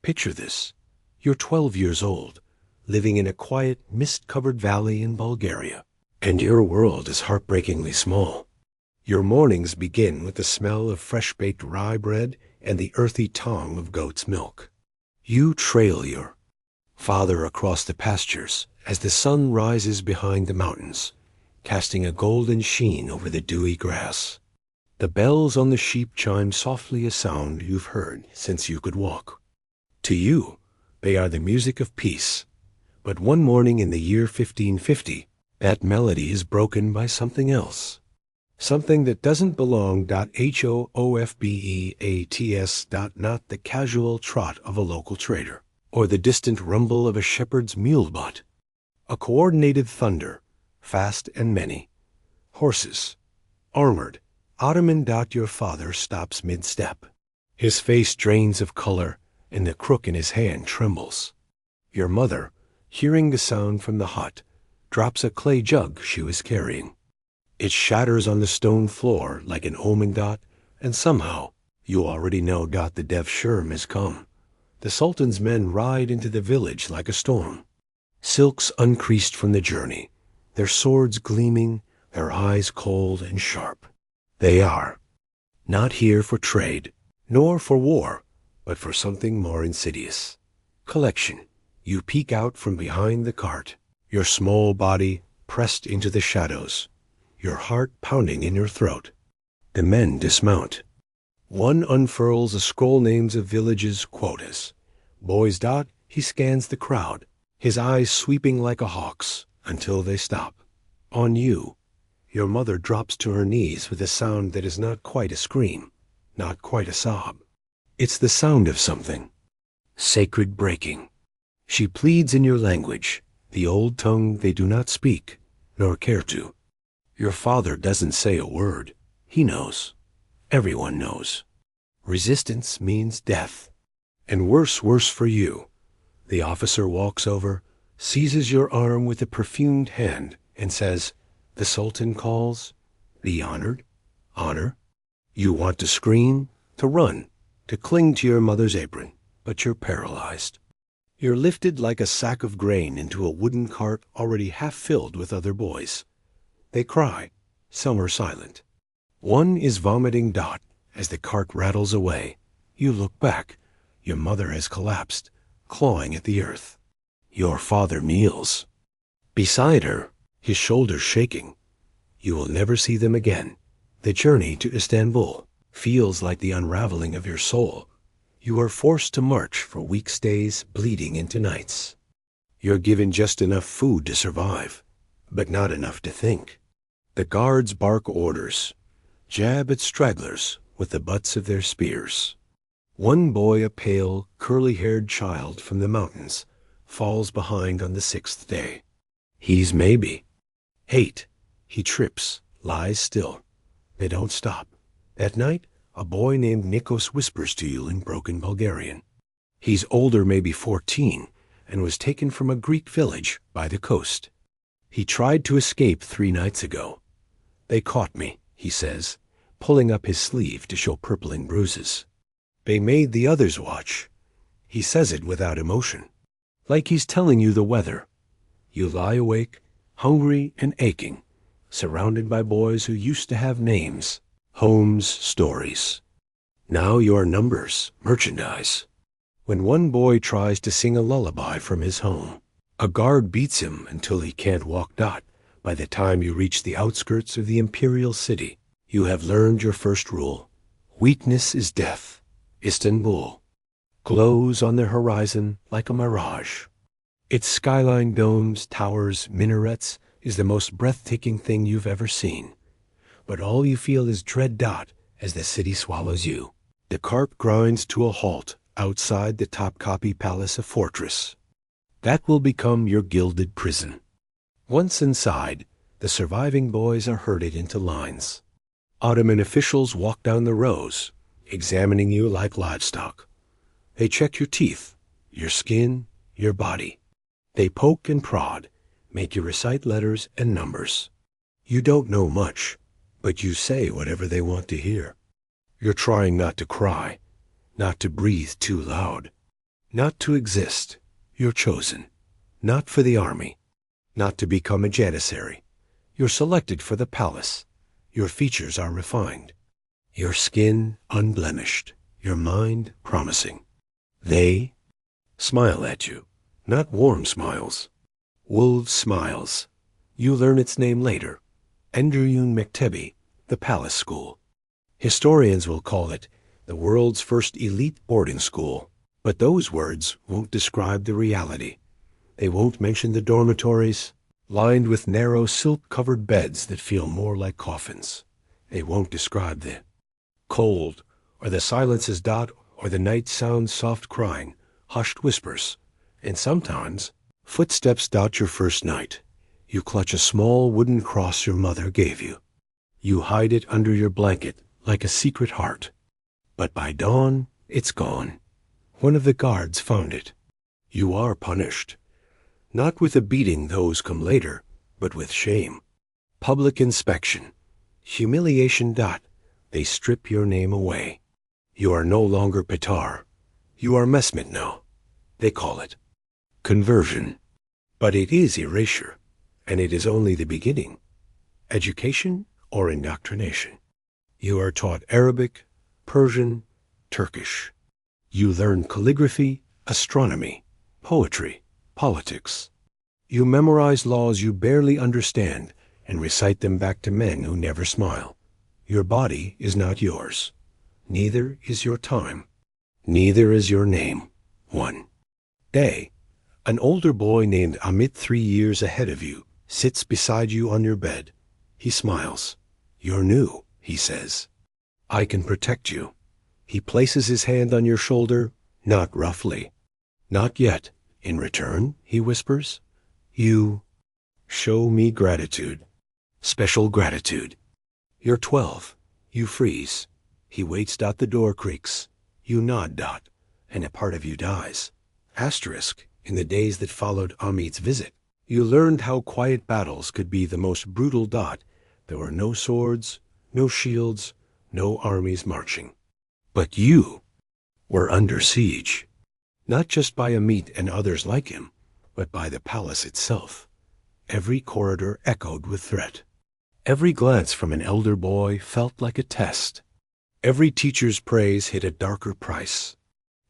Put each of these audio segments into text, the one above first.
Picture this. You're 12 years old, living in a quiet, mist-covered valley in Bulgaria, and your world is heartbreakingly small. Your mornings begin with the smell of fresh-baked rye bread and the earthy tang of goat's milk. You trail your father across the pastures as the sun rises behind the mountains, casting a golden sheen over the dewy grass. The bells on the sheep chime softly a sound you've heard since you could walk. To you, they are the music of peace. But one morning in the year 1550, that melody is broken by something else. Something that doesn't belong. HOOFBEATS. Not the casual trot of a local trader, or the distant rumble of a shepherd's mule butt. A coordinated thunder, fast and many. Horses, armored, Ottoman. Your father stops mid-step. His face drains of color, and the crook in his hand trembles. Your mother, hearing the sound from the hut, drops a clay jug she was carrying. It shatters on the stone floor like an omen. And somehow, you already know. The Dev Sherm has come. The Sultan's men ride into the village like a storm. Silks uncreased from the journey, their swords gleaming, their eyes cold and sharp. They are not here for trade, nor for war, but for something more insidious. Collection. You peek out from behind the cart, your small body pressed into the shadows, your heart pounding in your throat. The men dismount. One unfurls a scroll names of villages, quotas. Boys. He scans the crowd, his eyes sweeping like a hawk's, until they stop. On you. Your mother drops to her knees with a sound that is not quite a scream, not quite a sob. It's the sound of something sacred breaking. She pleads in your language, the old tongue they do not speak, nor care to. Your father doesn't say a word. He knows. Everyone knows. Resistance means death. And worse for you. The officer walks over, seizes your arm with a perfumed hand, and says, "The Sultan calls. Be honored. Honor." You want to scream, to run, to cling to your mother's apron, but you're paralyzed. You're lifted like a sack of grain into a wooden cart already half filled with other boys. They cry. Some are silent. One is vomiting. As the cart rattles away, you look back. Your mother has collapsed, clawing at the earth. Your father kneels beside her, his shoulders shaking. You will never see them again. The journey to Istanbul feels like the unraveling of your soul. You are forced to march for weeks, days, bleeding into nights. You're given just enough food to survive, but not enough to think. The guards bark orders, jab at stragglers with the butts of their spears. One boy, a pale, curly-haired child from the mountains, falls behind on the 6th day. He's maybe 8. He trips, lies still. They don't stop. At night, a boy named Nikos whispers to you in broken Bulgarian. He's older, maybe 14, and was taken from a Greek village by the coast. He tried to escape 3 nights ago. They caught me, he says, pulling up his sleeve to show purpling bruises. They made the others watch. He says it without emotion, like he's telling you the weather. You lie awake, hungry and aching, surrounded by boys who used to have names, homes, stories. Now you are numbers, merchandise. When one boy tries to sing a lullaby from his home, a guard beats him until he can't walk. By the time you reach the outskirts of the imperial city, you have learned your first rule. Weakness is death. Istanbul glows on the horizon like a mirage. Its skyline, domes, towers, minarets is the most breathtaking thing you've ever seen. But all you feel is dread. As the city swallows you. The cart grinds to a halt outside the Topkapi Palace, a fortress. That will become your gilded prison. Once inside, the surviving boys are herded into lines. Ottoman officials walk down the rows, examining you like livestock. They check your teeth, your skin, your body. They poke and prod, make you recite letters and numbers. You don't know much, but you say whatever they want to hear. You're trying not to cry, not to breathe too loud, Not to exist, you're chosen. Not for the army. Not to become a janissary. You're selected for the palace. Your features are refined. Your skin unblemished. Your mind promising. They smile at you. Not warm smiles. Wolves' smiles. You learn its name later. Enderun Mektebi, the palace school. Historians will call it the world's first elite boarding school. But those words won't describe the reality. They won't mention the dormitories, lined with narrow silk-covered beds that feel more like coffins. They won't describe the cold, or the silences or the night sounds soft crying, hushed whispers, and sometimes footsteps your first night. You clutch a small wooden cross your mother gave you. You hide it under your blanket like a secret heart. But by dawn, it's gone. One of the guards found it. You are punished. Not with a beating those come later, but with shame. Public inspection. Humiliation. They strip your name away. You are no longer Petar. You are Mesmet now. They call it conversion. But it is erasure, and it is only the beginning. Education or indoctrination. You are taught Arabic, Persian, Turkish. You learn calligraphy, astronomy, poetry, politics. You memorize laws you barely understand and recite them back to men who never smile. Your body is not yours. Neither is your time. Neither is your name. One day, an older boy named Amit, 3 years ahead of you, sits beside you on your bed. He smiles. You're new, he says. I can protect you. He places his hand on your shoulder, not roughly. Not yet. In return, he whispers, you show me gratitude. Special gratitude. You're 12. You freeze. He waits. The door creaks. You nod. And a part of you dies. Asterisk. In the days that followed Amit's visit, you learned how quiet battles could be the most brutal. There were no swords, no shields, no armies marching. But you were under siege, not just by Amit and others like him, but by the palace itself. Every corridor echoed with threat. Every glance from an elder boy felt like a test. Every teacher's praise hit a darker price.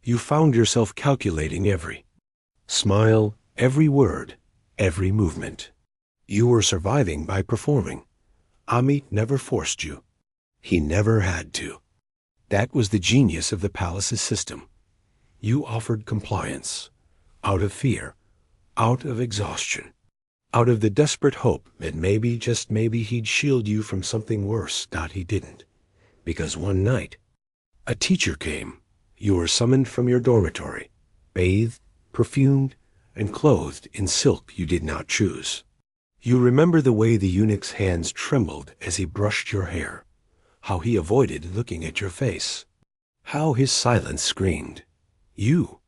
You found yourself calculating every smile, every word, every movement. You were surviving by performing. Amit never forced you. He never had to. That was the genius of the palace's system. You offered compliance, out of fear, out of exhaustion, out of the desperate hope that maybe, just maybe, he'd shield you from something worse. He didn't. Because one night, a teacher came. You were summoned from your dormitory, bathed, perfumed, and clothed in silk you did not choose. You remember the way the eunuch's hands trembled as he brushed your hair, how he avoided looking at your face, how his silence screamed. You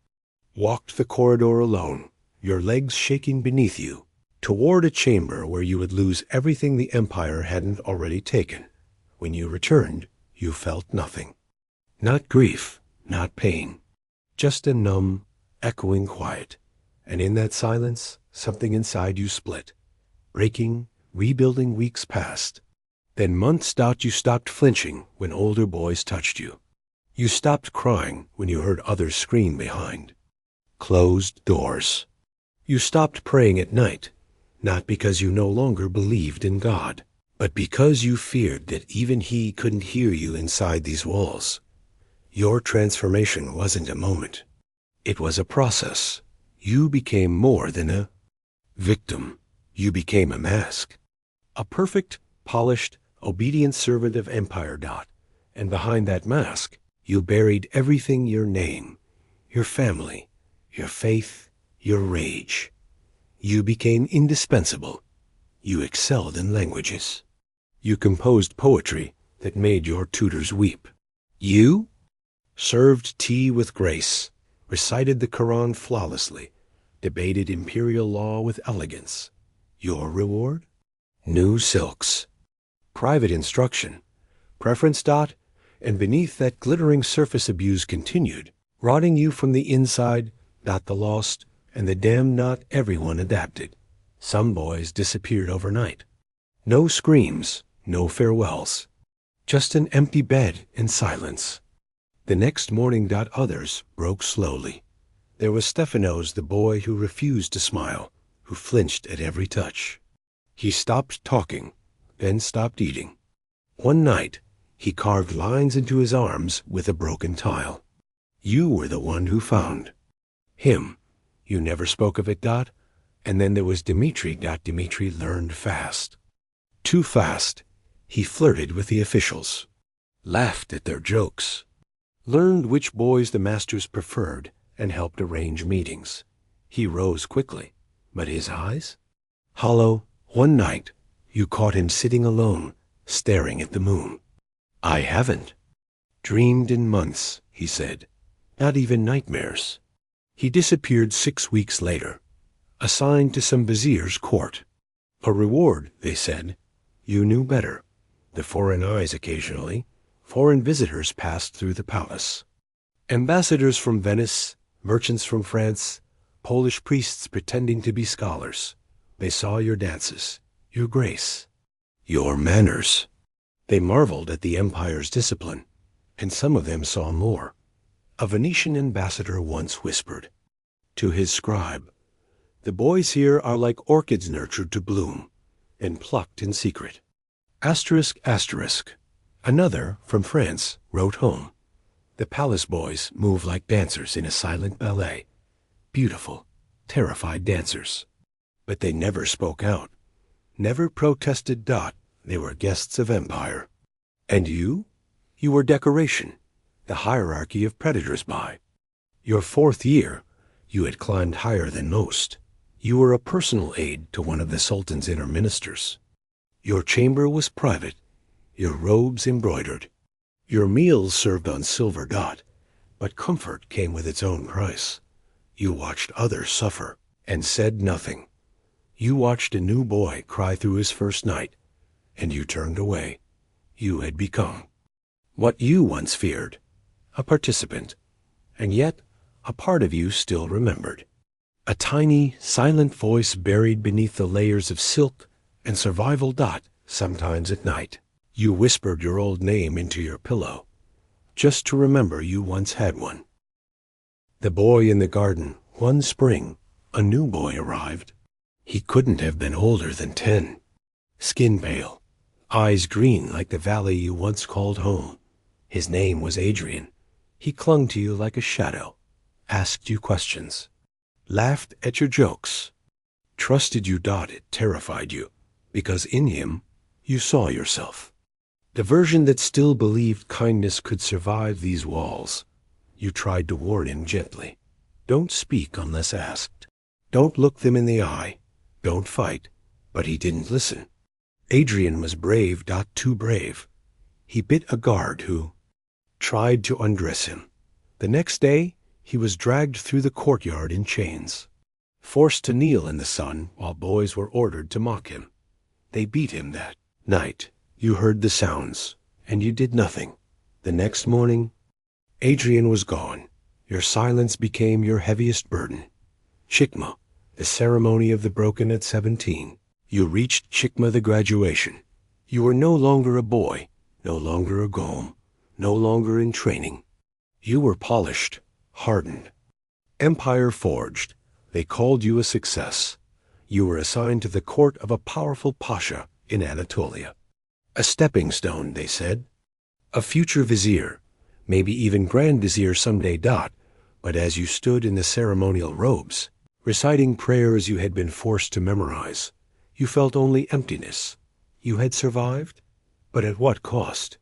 walked the corridor alone, your legs shaking beneath you, toward a chamber where you would lose everything the Empire hadn't already taken. When you returned, you felt nothing. Not grief, not pain, just a numb, echoing quiet. And in that silence, something inside you split. Breaking, rebuilding. Weeks passed. Then months. You stopped flinching when older boys touched you. You stopped crying when you heard others scream behind closed doors. You stopped praying at night, not because you no longer believed in God, but because you feared that even He couldn't hear you inside these walls. Your transformation wasn't a moment. It was a process. You became more than a victim. You became a mask. A perfect, polished, obedient servant of Empire. And behind that mask, you buried everything: your name, your family, your faith, your rage. You became indispensable. You excelled in languages. You composed poetry that made your tutors weep. You served tea with grace, recited the Quran flawlessly, debated imperial law with elegance. Your reward? New silks, private instruction, preference. And beneath that glittering surface, abuse continued, rotting you from the inside, The lost, and the damned. Not everyone adapted. Some boys disappeared overnight. No screams, no farewells. Just an empty bed and silence. The next morning. Others broke slowly. There was Stephanos, the boy who refused to smile, who flinched at every touch. He stopped talking, then stopped eating. One night, he carved lines into his arms with a broken tile. You were the one who found him. You never spoke of it. And then there was Dmitri. Dmitri learned fast. Too fast. He flirted with the officials, laughed at their jokes, learned which boys the masters preferred, and helped arrange meetings. He rose quickly, but his eyes? Hollow. One night, you caught him sitting alone, staring at the moon. I haven't dreamed in months, he said. Not even nightmares. He disappeared 6 weeks later, assigned to some vizier's court. A reward, they said. You knew better. The foreign eyes occasionally. Foreign visitors passed through the palace. Ambassadors from Venice, merchants from France, Polish priests pretending to be scholars. They saw your dances, your grace, your manners. They marveled at the empire's discipline, and some of them saw more. A Venetian ambassador once whispered to his scribe, "The boys here are like orchids nurtured to bloom, and plucked in secret." Asterisk, asterisk. Another, from France, wrote home, "The palace boys move like dancers in a silent ballet. Beautiful, terrified dancers. But they never spoke out, never protested. They were guests of empire. And you? You were decoration, the hierarchy of predators by. Your 4th year, you had climbed higher than most. You were a personal aide to one of the Sultan's inner ministers. Your chamber was private, your robes embroidered, your meals served on silver. But comfort came with its own price. You watched others suffer and said nothing. You watched a new boy cry through his first night, and you turned away. You had become what you once feared, a participant, and yet a part of you still remembered. A tiny, silent voice buried beneath the layers of silk and survival. Sometimes at night, you whispered your old name into your pillow, just to remember you once had one. The boy in the garden. One spring, a new boy arrived. He couldn't have been older than 10. Skin pale, eyes green like the valley you once called home. His name was Adrian. He clung to you like a shadow, asked you questions, laughed at your jokes, trusted you. It terrified you, because in him you saw yourself. The version that still believed kindness could survive these walls. You tried to warn him gently. Don't speak unless asked. Don't look them in the eye. Don't fight. But he didn't listen. Adrian was brave. Too brave. He bit a guard who tried to undress him. The next day, he was dragged through the courtyard in chains, forced to kneel in the sun while boys were ordered to mock him. They beat him that night. You heard the sounds, and you did nothing. The next morning, Adrian was gone. Your silence became your heaviest burden. Chikma, the ceremony of the broken at 17. You reached Chikma, the graduation. You were no longer a boy, no longer a golem, no longer in training. You were polished, hardened, empire forged. They called you a success. You were assigned to the court of a powerful pasha in Anatolia. A stepping stone, they said. A future vizier, maybe even grand vizier someday. But as you stood in the ceremonial robes, reciting prayers you had been forced to memorize, you felt only emptiness. You had survived, but at what cost?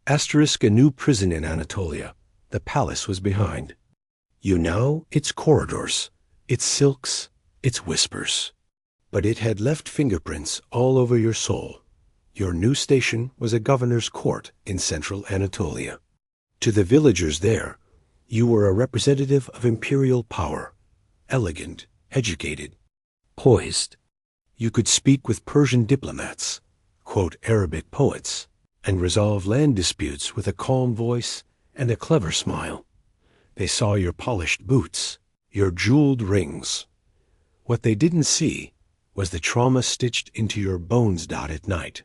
Asterisk, a new prison in Anatolia. The palace was behind. You now, its corridors, its silks, its whispers. But it had left fingerprints all over your soul. Your new station was a governor's court in central Anatolia. To the villagers there, you were a representative of imperial power, elegant, educated, poised. You could speak with Persian diplomats, quote Arabic poets, and resolve land disputes with a calm voice and a clever smile. They saw your polished boots, your jeweled rings. What they didn't see was the trauma stitched into your bones. At night,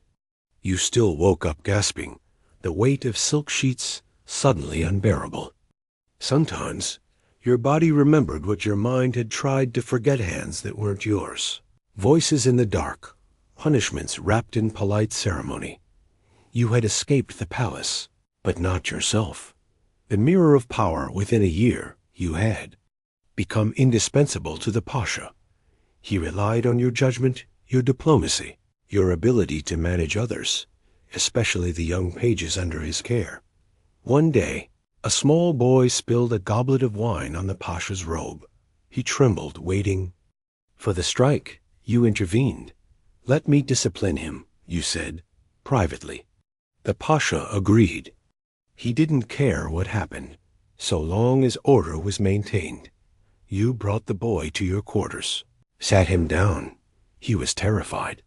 you still woke up gasping, the weight of silk sheets suddenly unbearable. Sometimes your body remembered what your mind had tried to forget, hands that weren't yours, voices in the dark, punishments wrapped in polite ceremony. You had escaped the palace, but not yourself. The mirror of power. Within a year, you had become indispensable to the Pasha. He relied on your judgment, your diplomacy, your ability to manage others, especially the young pages under his care. One day, a small boy spilled a goblet of wine on the Pasha's robe. He trembled, waiting for the strike. You intervened. "Let me discipline him," you said, privately. The Pasha agreed. He didn't care what happened, so long as order was maintained. You brought the boy to your quarters, sat him down. He was terrified.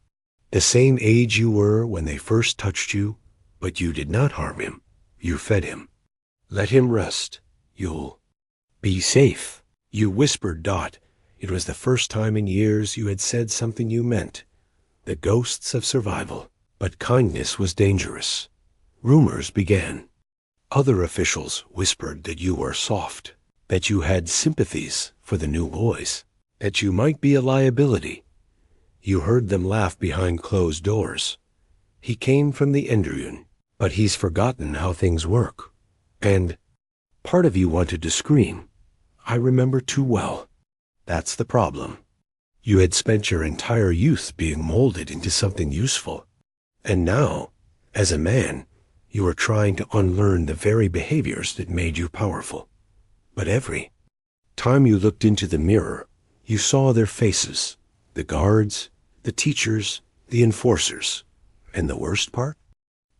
The same age you were when they first touched you, but you did not harm him. You fed him. "Let him rest. You'll be safe," you whispered. It was the first time in years you had said something you meant. The ghosts of survival. But kindness was dangerous. Rumors began. Other officials whispered that you were soft, that you had sympathies for the new boys, that you might be a liability. You heard them laugh behind closed doors. "He came from the Endrian, but he's forgotten how things work." And part of you wanted to scream. I remember too well. That's the problem. You had spent your entire youth being molded into something useful. And now, as a man, you are trying to unlearn the very behaviors that made you powerful. But every time you looked into the mirror, you saw their faces, the guards, the teachers, the enforcers. And the worst part?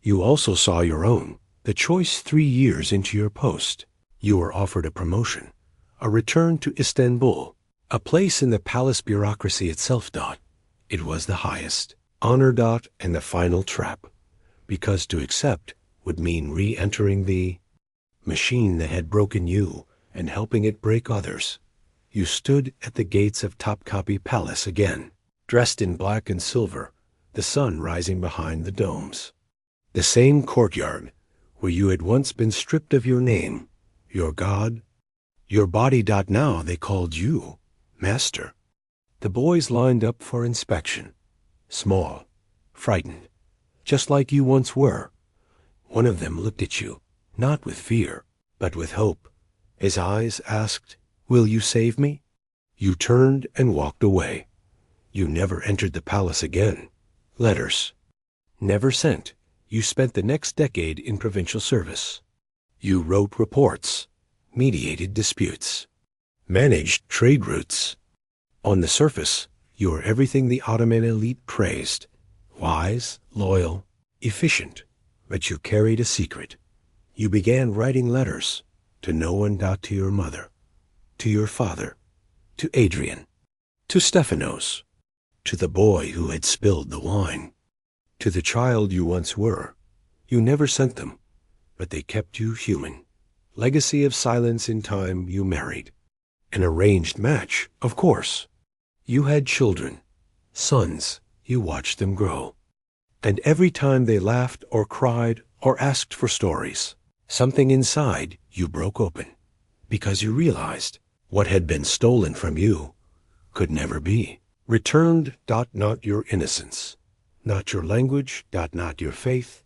You also saw your own, the choice 3 years into your post. You were offered a promotion, a return to Istanbul, a place in the palace bureaucracy itself. It was the highest honor. And the final trap, because to accept would mean re-entering the machine that had broken you and helping it break others. You stood at the gates of Topkapi Palace again, dressed in black and silver, the sun rising behind the domes. The same courtyard where you had once been stripped of your name, your god, your body. Now they called you master. The boys lined up for inspection, small, frightened, just like you once were. One of them looked at you, not with fear, but with hope. His eyes asked, "Will you save me?" You turned and walked away. You never entered the palace again. Letters never sent. You spent the next decade in provincial service. You wrote reports, mediated disputes, managed trade routes. On the surface, you were everything the Ottoman elite praised: wise, loyal, efficient. But you carried a secret. You began writing letters to no one. To your mother, to your father, to Adrian, to Stephanos, to the boy who had spilled the wine, to the child you once were. You never sent them, but they kept you human. Legacy of silence. In time you married. An arranged match, of course. You had children, sons. You watched them grow. And every time they laughed or cried or asked for stories, something inside you broke open, because you realized what had been stolen from you could never be returned. Not your innocence, not your language. Not your faith.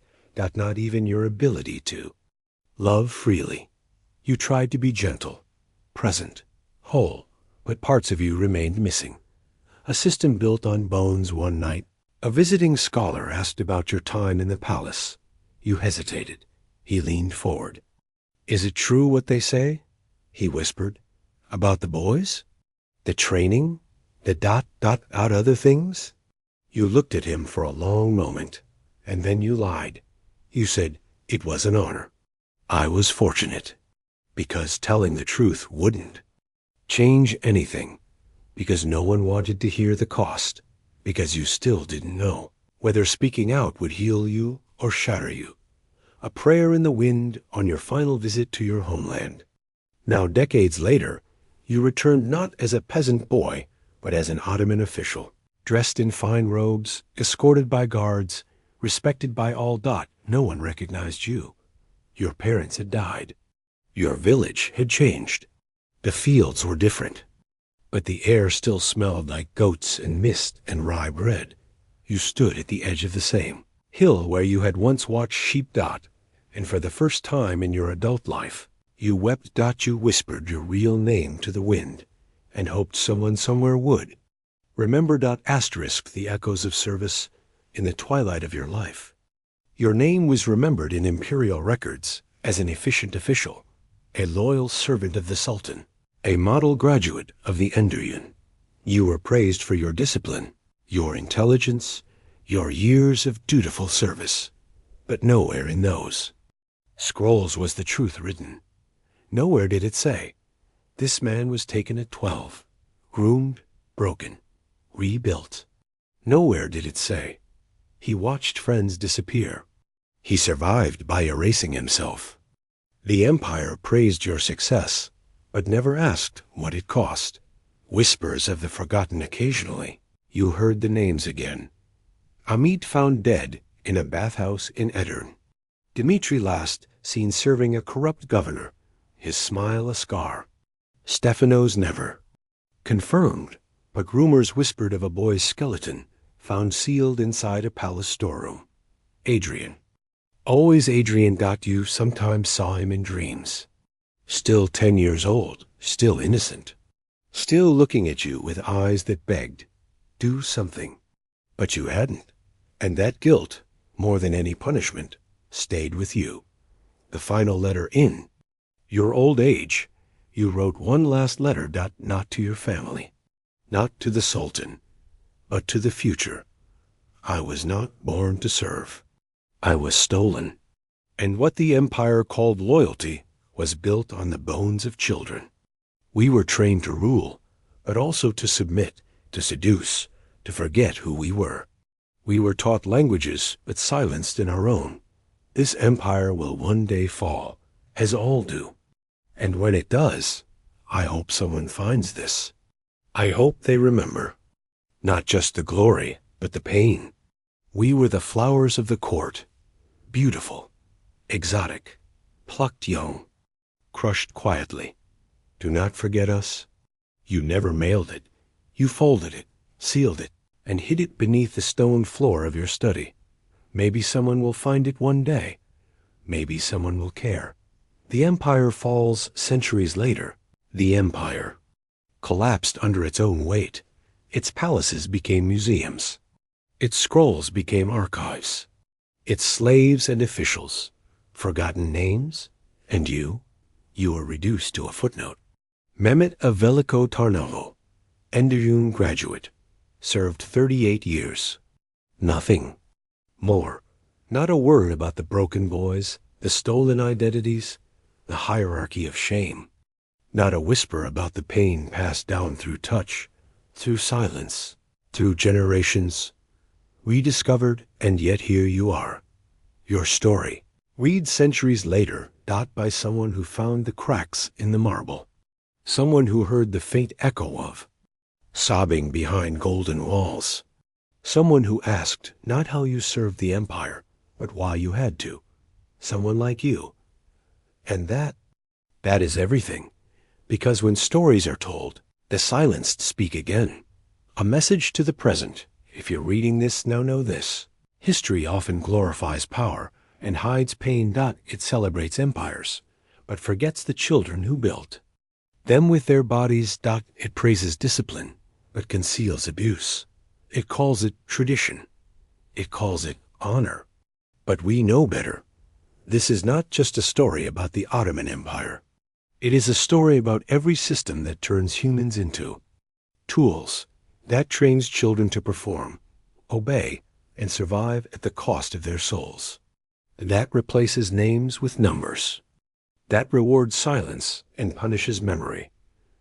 Not even your ability to love freely. You tried to be gentle, present, whole, but parts of you remained missing. A system built on bones. One night, a visiting scholar asked about your time in the palace. You hesitated. He leaned forward. "Is it true what they say?" he whispered. "About the boys? The training? The other things?" You looked at him for a long moment, and then you lied. You said, "It was an honor. I was fortunate." Because telling the truth wouldn't change anything. Because no one wanted to hear the cost. Because you still didn't know whether speaking out would heal you or shatter you. A prayer in the wind on your final visit to your homeland. Now, decades later, You returned not as a peasant boy, but as an Ottoman official, dressed in fine robes, escorted by guards, respected by all. No one recognized you. Your parents had died. Your village had changed. The fields were different. But the air still smelled like goats and mist and rye bread. You stood at the edge of the same hill where you had once watched sheep. And for the first time in your adult life, you wept. You whispered your real name to the wind and hoped someone somewhere would. Remember. Asterisk the echoes of service in the twilight of your life. Your name was remembered in imperial records as an efficient official, a loyal servant of the Sultan, a model graduate of the Enderun. You were praised for your discipline, your intelligence, your years of dutiful service. But nowhere in those scrolls was the truth written. Nowhere did it say, this man was taken at 12, groomed, broken, rebuilt. Nowhere did it say, he watched friends disappear. He survived by erasing himself. The empire praised your success, but never asked what it cost. Whispers of the forgotten occasionally. You heard the names again. Amit found dead in a bathhouse in Edirne. Dmitri last seen serving a corrupt governor, his smile a scar. Stephanos never confirmed, but rumors whispered of a boy's skeleton found sealed inside a palace storeroom. Adrian. Always Adrian. You sometimes saw him in dreams. Still 10 years old, still innocent. Still looking at you with eyes that begged, do something. But you hadn't. And that guilt, more than any punishment, stayed with you. The final letter in your old age, you wrote one last letter. Not to your family, not to the Sultan, but to the future. I was not born to serve. I was stolen. And what the empire called loyalty was built on the bones of children. We were trained to rule, but also to submit, to seduce, to forget who we were. We were taught languages, but silenced in our own. This empire will one day fall, as all do. And when it does, I hope someone finds this. I hope they remember. Not just the glory, but the pain. We were the flowers of the court, beautiful, exotic, plucked young, crushed quietly. Do not forget us. You never mailed it. You folded it, sealed it, and hid it beneath the stone floor of your study. Maybe someone will find it one day. Maybe someone will care. The empire falls centuries later. The empire collapsed under its own weight. Its palaces became museums. Its scrolls became archives. Its slaves and officials, forgotten names, and you were reduced to a footnote. Mehmet of Veliko Tarnovo, Enderun graduate, served 38 years. Nothing more. Not a word about the broken boys, the stolen identities, the hierarchy of shame. Not a whisper about the pain passed down through touch, through silence, through generations. Rediscovered, and yet here you are. Your story, read centuries later, by someone who found the cracks in the marble. Someone who heard the faint echo of sobbing behind golden walls. Someone who asked not how you served the empire, but why you had to. Someone like you. And that is everything. Because when stories are told, the silenced speak again. A message to the present. If you're reading this, now know this. History often glorifies power and hides pain. It celebrates empires, but forgets the children who built them with their bodies. It praises discipline, but conceals abuse. It calls it tradition. It calls it honor. But we know better. This is not just a story about the Ottoman Empire. It is a story about every system that turns humans into tools, that trains children to perform, obey, and survive at the cost of their souls. That replaces names with numbers. That rewards silence and punishes memory.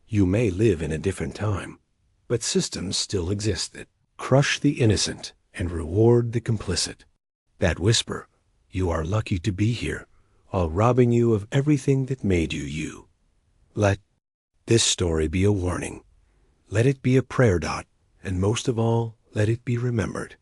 You may live in a different time, but systems still exist that crush the innocent and reward the complicit. That whisper, you are lucky to be here, while robbing you of everything that made you you. Let this story be a warning. Let it be a prayer dot, and most of all, let it be remembered.